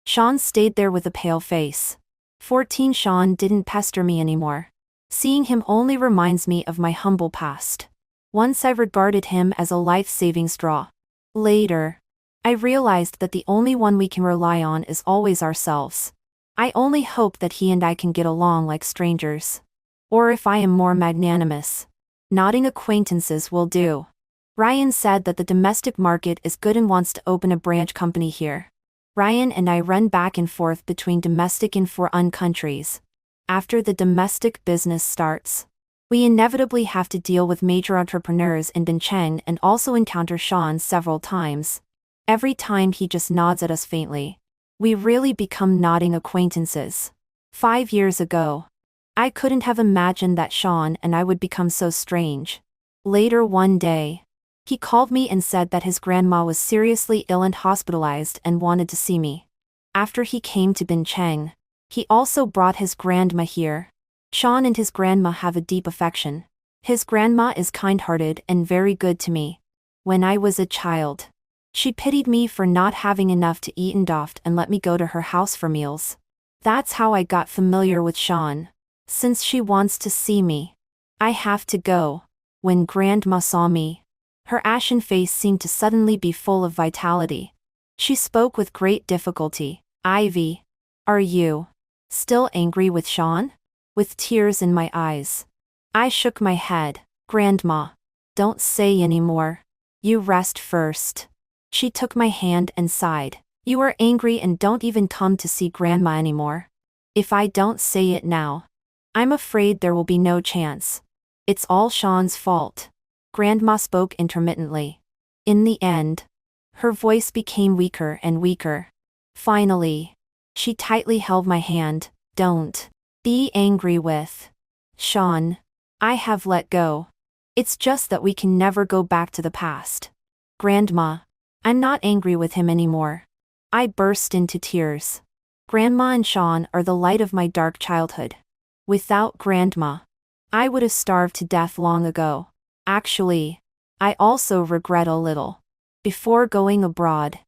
Sean stayed there with a pale face. 14 Sean didn't pester me anymore. Seeing him only reminds me of my humble past. Once I regarded him as a life-saving straw. Later, I realized that the only one we can rely on is always ourselves. I only hope that he and I can get along like strangers. Or if I am more magnanimous, nodding acquaintances will do. Ryan said that the domestic market is good and wants to open a branch company here. Ryan and I run back and forth between domestic and foreign countries. After the domestic business starts, we inevitably have to deal with major entrepreneurs in Bincheng and also encounter Sean several times. Every time he just nods at us faintly. We really become nodding acquaintances. 5 years ago, I couldn't have imagined that Sean and I would become so strange. Later one day, he called me and said that his grandma was seriously ill and hospitalized and wanted to see me. After he came to Bincheng, he also brought his grandma here. Sean and his grandma have a deep affection. His grandma is kind-hearted and very good to me. When I was a child, she pitied me for not having enough to eat and let me go to her house for meals. That's how I got familiar with Sean. Since she wants to see me, I have to go. When Grandma saw me, her ashen face seemed to suddenly be full of vitality. She spoke with great difficulty. Ivy, are you still angry with Sean? With tears in my eyes, I shook my head. Grandma, don't say any more. You rest first. She took my hand and sighed. You are angry and don't even come to see Grandma anymore. If I don't say it now, I'm afraid there will be no chance. It's all Sean's fault. Grandma spoke intermittently. In the end, her voice became weaker and weaker. Finally, she tightly held my hand. Don't be angry with Sean. I have let go. It's just that we can never go back to the past. Grandma, I'm not angry with him anymore. I burst into tears. Grandma and Sean are the light of my dark childhood. Without Grandma, I would have starved to death long ago. Actually, I also regret a little. Before going abroad,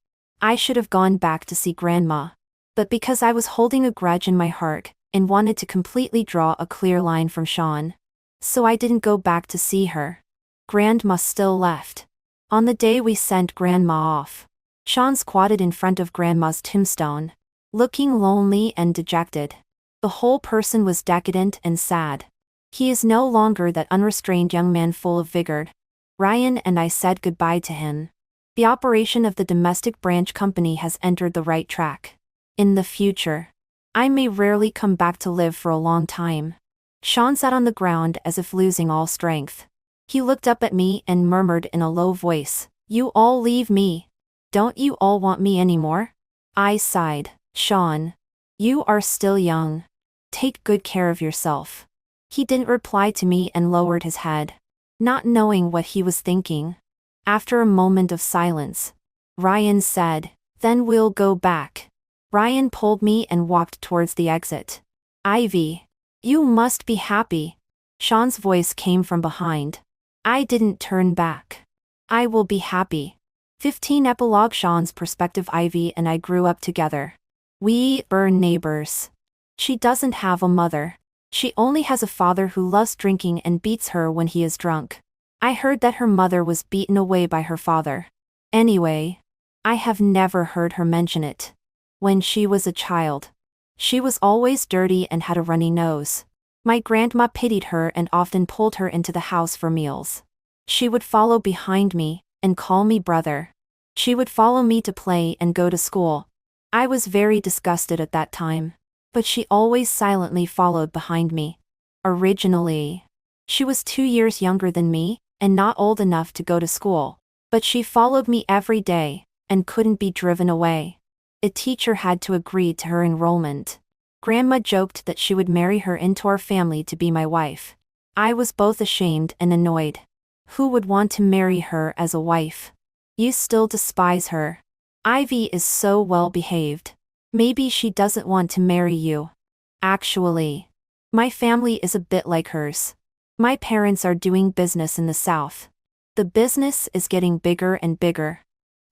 I should have gone back to see Grandma. But because I was holding a grudge in my heart and wanted to completely draw a clear line from Sean, so I didn't go back to see her. Grandma still left. On the day we sent Grandma off, Sean squatted in front of Grandma's tombstone, looking lonely and dejected. The whole person was decadent and sad. He is no longer that unrestrained young man full of vigor. Ryan and I said goodbye to him. The operation of the domestic branch company has entered the right track. In the future, I may rarely come back to live for a long time. Sean sat on the ground as if losing all strength. He looked up at me and murmured in a low voice, "You all leave me. Don't you all want me anymore?" I sighed. Sean, you are still young. Take good care of yourself. He didn't reply to me and lowered his head, not knowing what he was thinking. After a moment of silence, Ryan said, "Then we'll go back." Ryan pulled me and walked towards the exit. "Ivy, you must be happy." Sean's voice came from behind. I didn't turn back. "I will be happy." 15 Epilogue. Sean's perspective. Ivy and I grew up together. We were neighbors. She doesn't have a mother. She only has a father who loves drinking and beats her when he is drunk. I heard that her mother was beaten away by her father. Anyway, I have never heard her mention it. When she was a child, she was always dirty and had a runny nose. My grandma pitied her and often pulled her into the house for meals. She would follow behind me and call me brother. She would follow me to play and go to school. I was very disgusted at that time, but she always silently followed behind me. Originally, she was 2 years younger than me and not old enough to go to school, but she followed me every day and couldn't be driven away. A teacher had to agree to her enrollment. Grandma joked that she would marry her into our family to be my wife. I was both ashamed and annoyed. Who would want to marry her as a wife? You still despise her. Ivy is so well behaved. Maybe she doesn't want to marry you. Actually, my family is a bit like hers. My parents are doing business in the South. The business is getting bigger and bigger.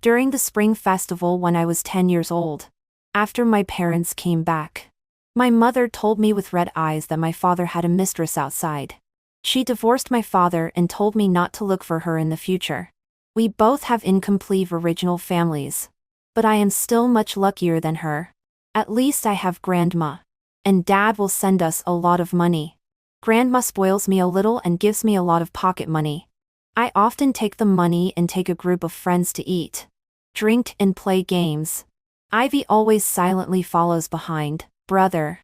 During the spring festival when I was 10 years old, after my parents came back, my mother told me with red eyes that my father had a mistress outside. She divorced my father and told me not to look for her in the future. We both have incomplete original families. But I am still much luckier than her. At least I have grandma. And dad will send us a lot of money. Grandma spoils me a little and gives me a lot of pocket money. I often take the money and take a group of friends to eat, drink and play games. Ivy always silently follows behind. Brother.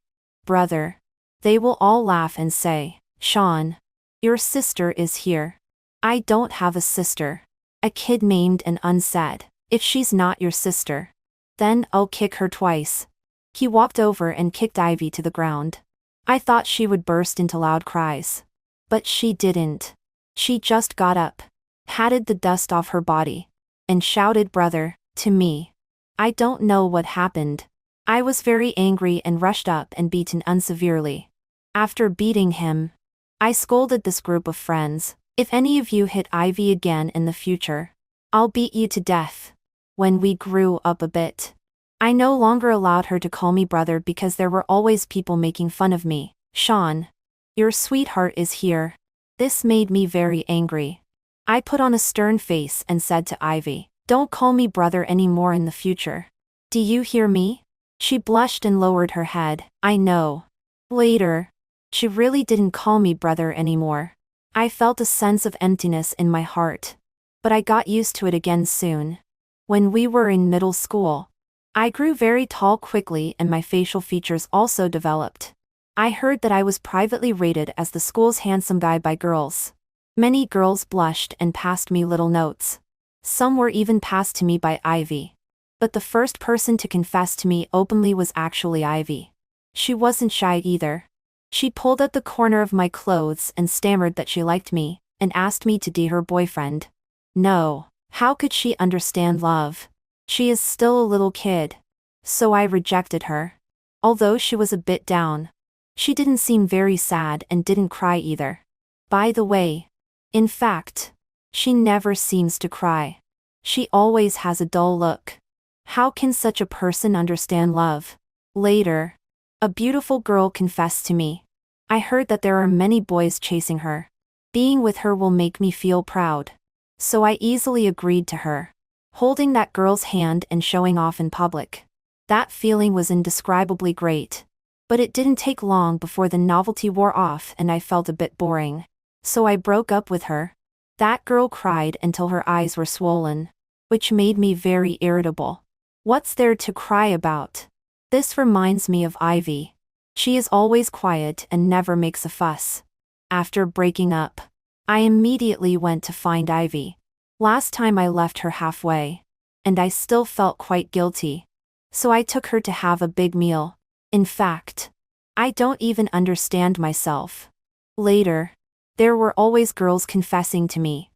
Brother. They will all laugh and say, Sean, your sister is here. I don't have a sister. A kid named and unsaid. If she's not your sister, then I'll kick her twice. He walked over and kicked Ivy to the ground. I thought she would burst into loud cries. But she didn't. She just got up, patted the dust off her body, and shouted brother to me. I don't know what happened. I was very angry and rushed up and beaten unseverely. After beating him, I scolded this group of friends. If any of you hit Ivy again in the future, I'll beat you to death. When we grew up a bit, I no longer allowed her to call me brother because there were always people making fun of me. Sean, your sweetheart is here. This made me very angry. I put on a stern face and said to Ivy, don't call me brother anymore in the future. Do you hear me? She blushed and lowered her head. I know. Later, she really didn't call me brother anymore. I felt a sense of emptiness in my heart. But I got used to it again soon. When we were in middle school, I grew very tall quickly and my facial features also developed. I heard that I was privately rated as the school's handsome guy by girls. Many girls blushed and passed me little notes. Some were even passed to me by Ivy. But the first person to confess to me openly was actually Ivy. She wasn't shy either. She pulled at the corner of my clothes and stammered that she liked me, and asked me to be her boyfriend. No, how could she understand love? She is still a little kid. So I rejected her. Although she was a bit down, she didn't seem very sad and didn't cry either. By the way, in fact, she never seems to cry. She always has a dull look. How can such a person understand love? Later, a beautiful girl confessed to me. I heard that there are many boys chasing her. Being with her will make me feel proud. So I easily agreed to her, holding that girl's hand and showing off in public. That feeling was indescribably great. But it didn't take long before the novelty wore off and I felt a bit boring. So I broke up with her. That girl cried until her eyes were swollen, which made me very irritable. What's there to cry about? This reminds me of Ivy. She is always quiet and never makes a fuss. After breaking up, I immediately went to find Ivy. Last time I left her halfway, and I still felt quite guilty. So I took her to have a big meal. In fact, I don't even understand myself. Later, there were always girls confessing to me.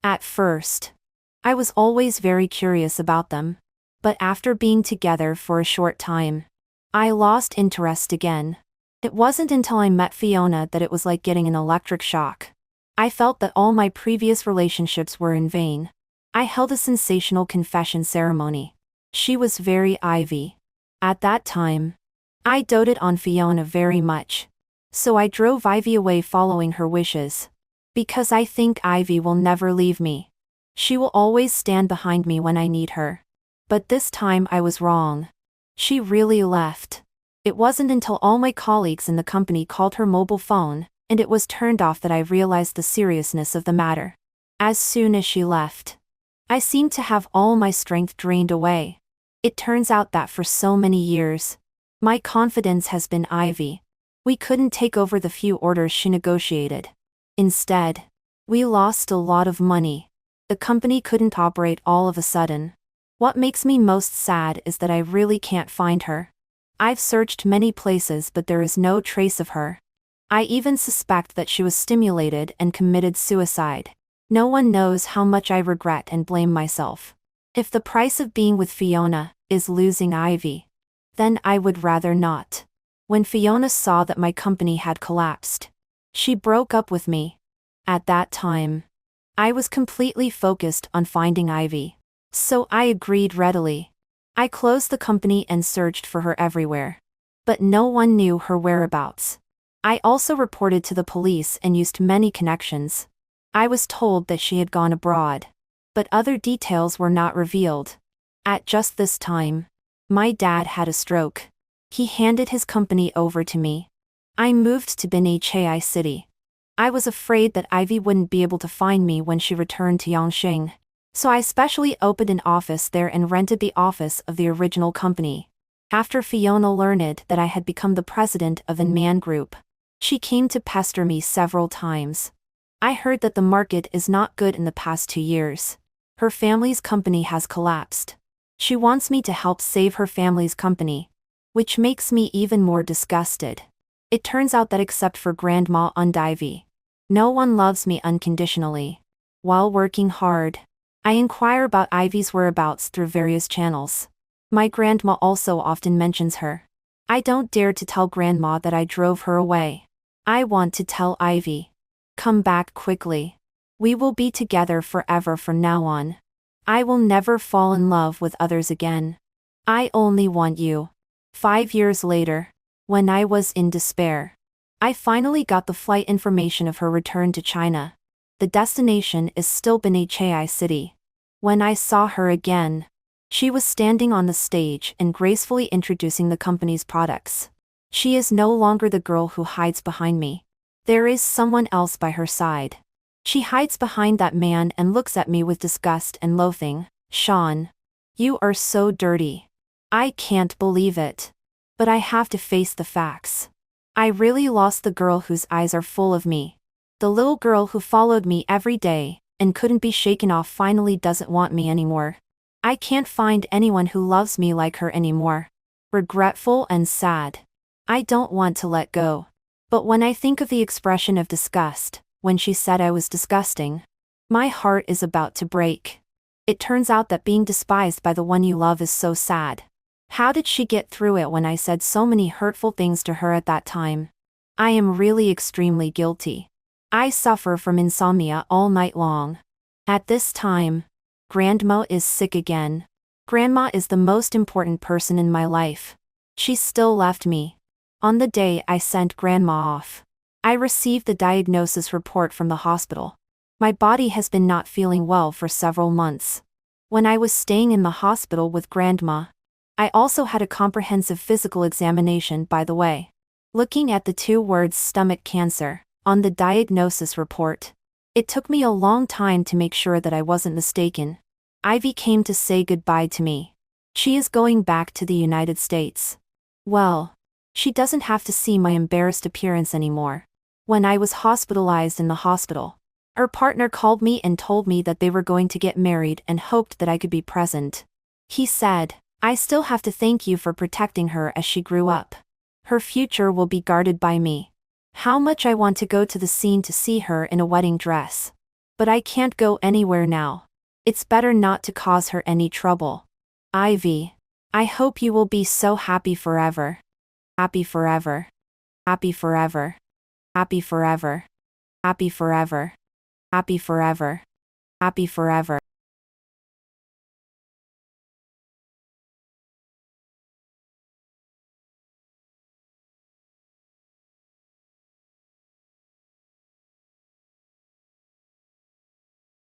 At first, I was always very curious about them. But after being together for a short time, I lost interest again. It wasn't until I met Fiona that it was like getting an electric shock. I felt that all my previous relationships were in vain. I held a sensational confession ceremony. She was very Ivy. At that time, I doted on Fiona very much. So I drove Ivy away following her wishes. Because I think Ivy will never leave me. She will always stand behind me when I need her. But this time I was wrong. She really left. It wasn't until all my colleagues in the company called her mobile phone, and it was turned off that I realized the seriousness of the matter. As soon as she left, I seemed to have all my strength drained away. It turns out that for so many years, my confidence has been Ivy. We couldn't take over the few orders she negotiated. Instead, we lost a lot of money. The company couldn't operate all of a sudden. What makes me most sad is that I really can't find her. I've searched many places but there is no trace of her. I even suspect that she was stimulated and committed suicide. No one knows how much I regret and blame myself. If the price of being with Fiona is losing Ivy, then I would rather not. When Fiona saw that my company had collapsed, she broke up with me. At that time, I was completely focused on finding Ivy, so I agreed readily. I closed the company and searched for her everywhere. But no one knew her whereabouts. I also reported to the police and used many connections. I was told that she had gone abroad, but other details were not revealed. At just this time, my dad had a stroke. He handed his company over to me. I moved to Benchai City. I was afraid that Ivy wouldn't be able to find me when she returned to Yongqing, so I specially opened an office there and rented the office of the original company. After Fiona learned that I had become the president of Inman Group, she came to pester me several times. I heard that the market is not good in the past 2 years. Her family's company has collapsed. She wants me to help save her family's company, which makes me even more disgusted. It turns out that except for Grandma and Ivy, no one loves me unconditionally. While working hard, I inquire about Ivy's whereabouts through various channels. My grandma also often mentions her. I don't dare to tell Grandma that I drove her away. I want to tell Ivy, come back quickly. We will be together forever from now on. I will never fall in love with others again. I only want you. 5 years later, when I was in despair, I finally got the flight information of her return to China. The destination is still Benchai City. When I saw her again, she was standing on the stage and gracefully introducing the company's products. She is no longer the girl who hides behind me. There is someone else by her side. She hides behind that man and looks at me with disgust and loathing. Sean, you are so dirty. I can't believe it. But I have to face the facts. I really lost the girl whose eyes are full of me. The little girl who followed me every day and couldn't be shaken off finally doesn't want me anymore. I can't find anyone who loves me like her anymore. Regretful and sad. I don't want to let go. But when I think of the expression of disgust, when she said I was disgusting, my heart is about to break. It turns out that being despised by the one you love is so sad. How did she get through it when I said so many hurtful things to her at that time? I am really extremely guilty. I suffer from insomnia all night long. At this time, Grandma is sick again. Grandma is the most important person in my life. She still left me. On the day I sent Grandma off, I received the diagnosis report from the hospital. My body has been not feeling well for several months. When I was staying in the hospital with Grandma, I also had a comprehensive physical examination, by the way. Looking at the 2 words stomach cancer on the diagnosis report, it took me a long time to make sure that I wasn't mistaken. Ivy came to say goodbye to me. She is going back to the United States. Well, she doesn't have to see my embarrassed appearance anymore. When I was hospitalized in the hospital, her partner called me and told me that they were going to get married and hoped that I could be present. He said, I still have to thank you for protecting her as she grew up. Her future will be guarded by me. How much I want to go to the scene to see her in a wedding dress. But I can't go anywhere now. It's better not to cause her any trouble. Ivy, I hope you will be so happy forever. Happy forever. Happy forever. Happy forever. Happy forever. Happy forever. Happy forever.